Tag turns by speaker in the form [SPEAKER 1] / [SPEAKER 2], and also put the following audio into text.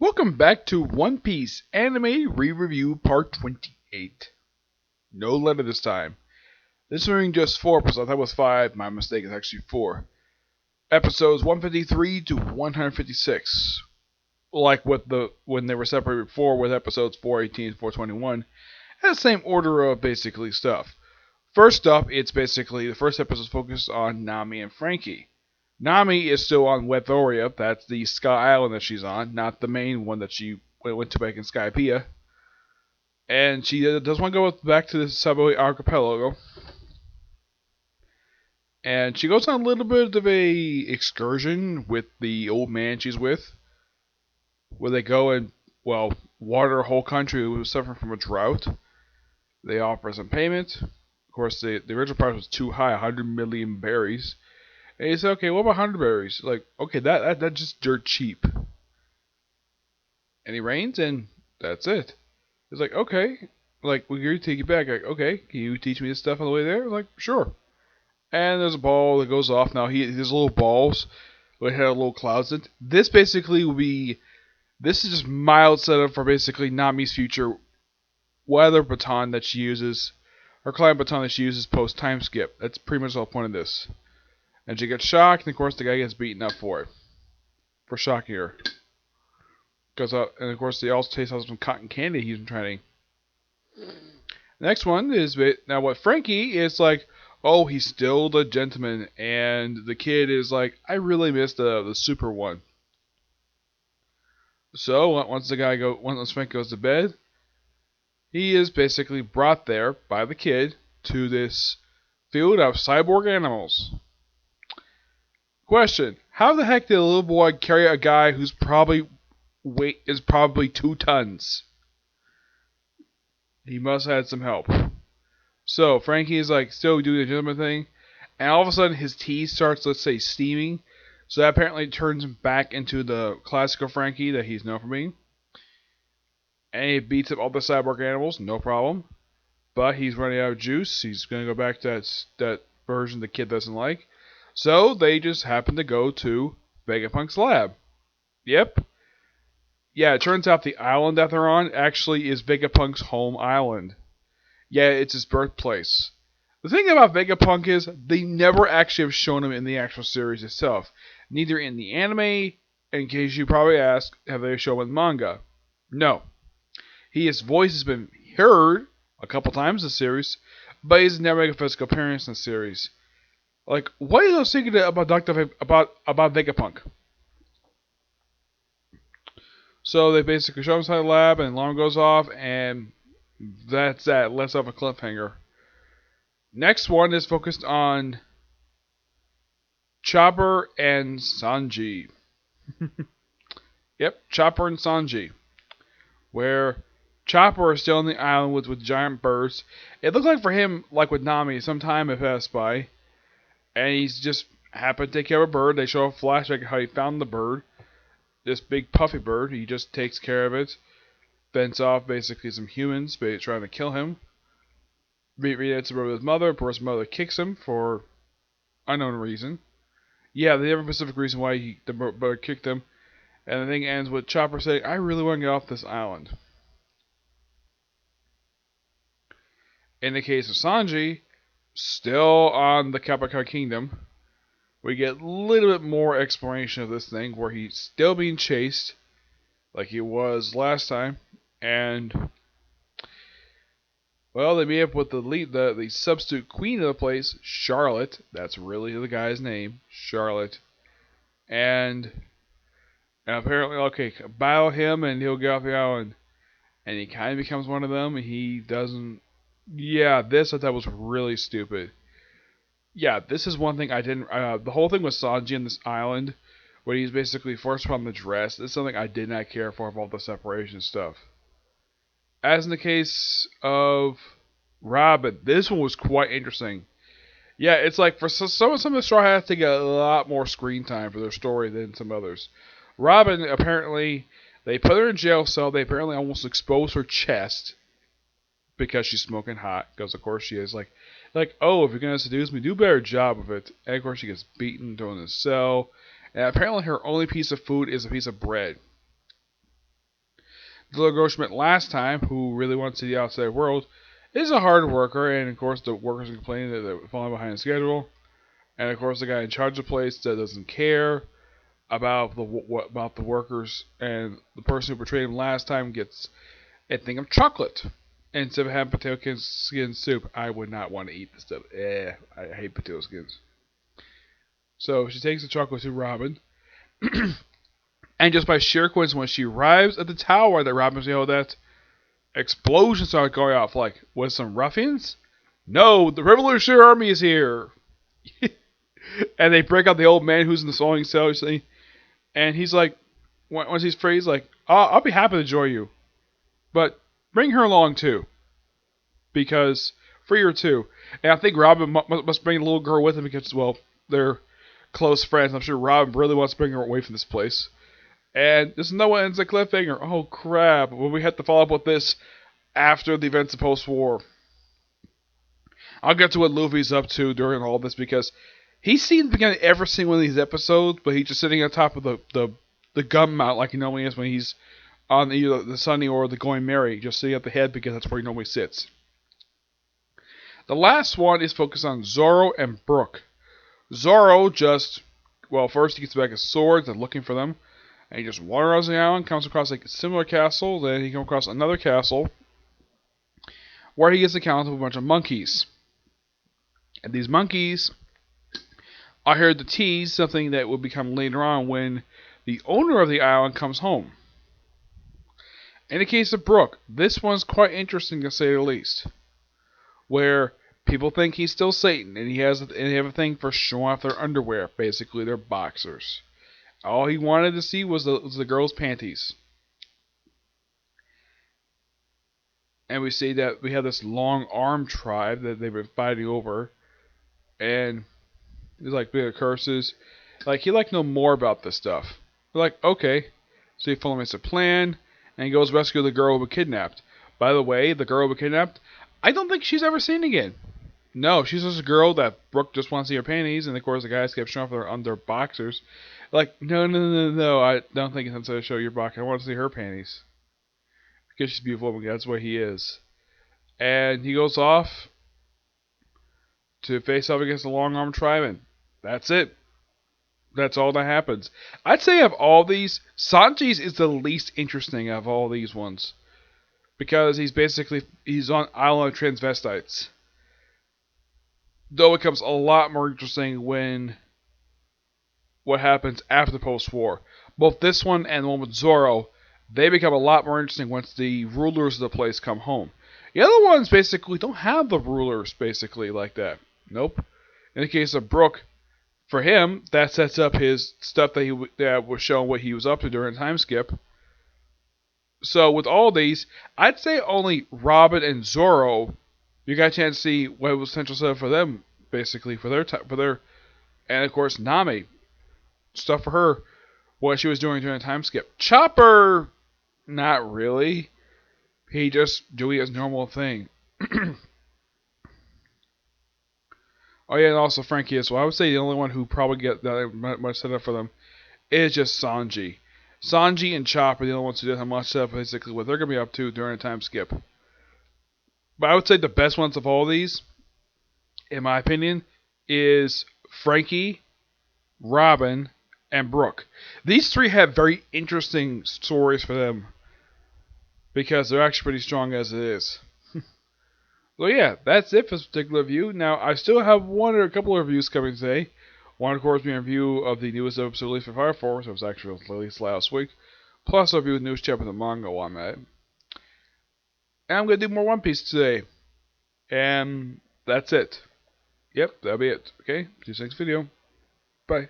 [SPEAKER 1] Welcome back to One Piece Anime Re-Review Part 28. No letter this time. This being just 4 episodes. That was 5. My mistake is actually 4. Episodes 153 to 156. Like when they were separated before with episodes 418 and 421. And the same order of basically stuff. First up, it's basically the first episode is focused on Nami and Franky. Nami is still on Wethoria. That's the Sky Island that she's on, not the main one that she went to back in Skypiea. And she does want to go back to the Savoy Archipelago. And she goes on a little bit of a excursion with the old man she's with, where they go and, water a whole country who was suffering from a drought. They offer some payment. Of course, the original price was too high, 100 million berries. And he said, okay, what about 100 berries? Like, okay, that's just dirt cheap. And he rains, and that's it. He's like, okay, like, we're going to take you back. Like, okay, can you teach me this stuff on the way there? Like, sure. And there's a ball that goes off. Now, there's little balls that have little clouds in it. This basically will be, this is just mild setup for basically Nami's future weather baton that she uses, her client baton that she uses post time skip. That's pretty much the whole point of this. And she gets shocked, and of course the guy gets beaten up for it. For shocking her. And of course they also taste some cotton candy he's been trying. The next one is, now what Franky is like, oh, he's still the gentleman, and the kid is like, I really miss the super one. So once Franky goes to bed, he is basically brought there by the kid to this field of cyborg animals. Question: how the heck did a little boy carry a guy whose weight is probably 2 tons? He must have had some help. So Franky is like still doing the gentleman thing, and all of a sudden his teeth starts, let's say, steaming. So that apparently turns him back into the classical Franky that he's known for being. And he beats up all the cyborg animals, no problem. But he's running out of juice. He's going to go back to that version the kid doesn't like. So they just happen to go to Vegapunk's lab. Yep. Yeah, it turns out the island that they're on actually is Vegapunk's home island. Yeah, it's his birthplace. The thing about Vegapunk is they never actually have shown him in the actual series itself. Neither in the anime, in case you probably ask, have they shown him in manga. No. His voice has been heard a couple times in the series, but he's never made a physical appearance in the series. Like, what is those thinking about about Vegapunk? So they basically show him inside the lab, and alarm goes off, and that's that. Less of a cliffhanger. Next one is focused on Chopper and Sanji. Yep, Chopper and Sanji. Where Chopper is still on the island with giant birds. It looks like for him, like with Nami, some time had passed by. And he's just happened to take care of a bird. They show a flashback of how he found the bird. This big puffy bird. He just takes care of it. Fends off basically some humans trying to kill him. Reunites him with his mother. Of course, his mother kicks him for unknown reason. Yeah, they have a specific reason why the bird kicked him. And the thing ends with Chopper saying, I really want to get off this island. In the case of Sanji, still on the Kappa Kingdom, we get a little bit more exploration of this thing where he's still being chased like he was last time, and they meet up with the substitute queen of the place, Charlotte. That's really the guy's name, Charlotte. And apparently, okay, battle him and he'll get off the island. And he kind of becomes one of them. He doesn't. Yeah, this I thought was really stupid. Yeah, this is one thing I didn't. The whole thing with Sanji on this island, where he's basically forced upon the dress, is something I did not care for about the separation stuff. As in the case of Robin, this one was quite interesting. Yeah, it's like for some of the Straw Hats, they get a lot more screen time for their story than some others. Robin, apparently, they put her in jail cell. They apparently almost expose her chest because she's smoking hot. Because of course she is like, oh, if you're gonna seduce me, do a better job of it. And of course she gets beaten, thrown in a cell. And apparently her only piece of food is a piece of bread. The little girl she met last time, who really wants to see the outside world, is a hard worker, and of course the workers are complaining that they're falling behind schedule. And of course the guy in charge of the place that doesn't care about the workers, and the person who portrayed him last time gets a thing of chocolate instead of having potato skin soup. I would not want to eat this stuff. I hate potato skins. So she takes the chocolate to Robin, and just by sheer coincidence, when she arrives at the tower that Robin's that explosions start going off. Like, with some ruffians? No, the Revolutionary Army is here. And they break out the old man who's in the sewing cell, and he's like, once he's free, he's like, I'll be happy to join you, but bring her along too, because free her too. And I think Robin must bring the little girl with him because, well, they're close friends. I'm sure Robin really wants to bring her away from this place. And this no one ends a cliffhanger. Oh crap! Well, we have to follow up with this after the events of post-war. I'll get to what Luffy's up to during all this because he seems to begin every single one of these episodes, but he's just sitting on top of the gun mount like he normally is when he's on either the Sunny or the Going Merry, just sitting at the head because that's where he normally sits. The last one is focused on Zoro and Brook. Zoro first he gets back his swords and looking for them, and he just wanders around the island, comes across a similar castle, then he comes across another castle where he gets encountered with a bunch of monkeys. And these monkeys are here to tease something that will become later on when the owner of the island comes home. In the case of Brook, this one's quite interesting to say the least, where people think he's still Satan, and they have a thing for showing off their underwear, basically their boxers. All he wanted to see was the girl's panties. And we see that we have this long arm tribe that they've been fighting over, and there's like big curses. Like, he'd like to know more about this stuff. We're like, okay. So he formulates a plan, and he goes rescue the girl who was kidnapped. By the way, the girl who was kidnapped, I don't think she's ever seen again. No, she's just a girl that Brook just wants to see her panties, and of course the guys kept showing off their under boxers. Like, no, I don't think it's necessary to show your box. I want to see her panties. Because she's beautiful, but that's what he is. And he goes off to face off against the long-armed tribe, and that's it. That's all that happens. I'd say of all these, Sanji's is the least interesting of all these ones. Because he's on Island of Transvestites. Though it becomes a lot more interesting when what happens after post-war. Both this one and the one with Zoro, they become a lot more interesting once the rulers of the place come home. The other ones basically don't have the rulers basically like that. Nope. In the case of Brook, for him, that sets up his stuff that was showing what he was up to during time skip. So with all these, I'd say only Robin and Zoro, you got a chance to see what was central set up for them, basically for their, and of course Nami, stuff for her, what she was doing during the time skip. Chopper, not really. He just doing his normal thing. Oh yeah, and also Frankie as well. I would say the only one who probably get that much set up for them is just Sanji. Sanji and Chopper are the only ones who didn't have much set up basically what they're going to be up to during the time skip. But I would say the best ones of all these, in my opinion, is Frankie, Robin, and Brook. These three have very interesting stories for them because they're actually pretty strong as it is. So yeah, that's it for this particular review. Now, I still have one or a couple of reviews coming today. One, of course, being a review of the newest episode released for Fire Force. It was actually released last week. Plus, a review of the newest chapter of the manga on that. And I'm going to do more One Piece today. And that's it. Yep, that'll be it. Okay, see you next video. Bye.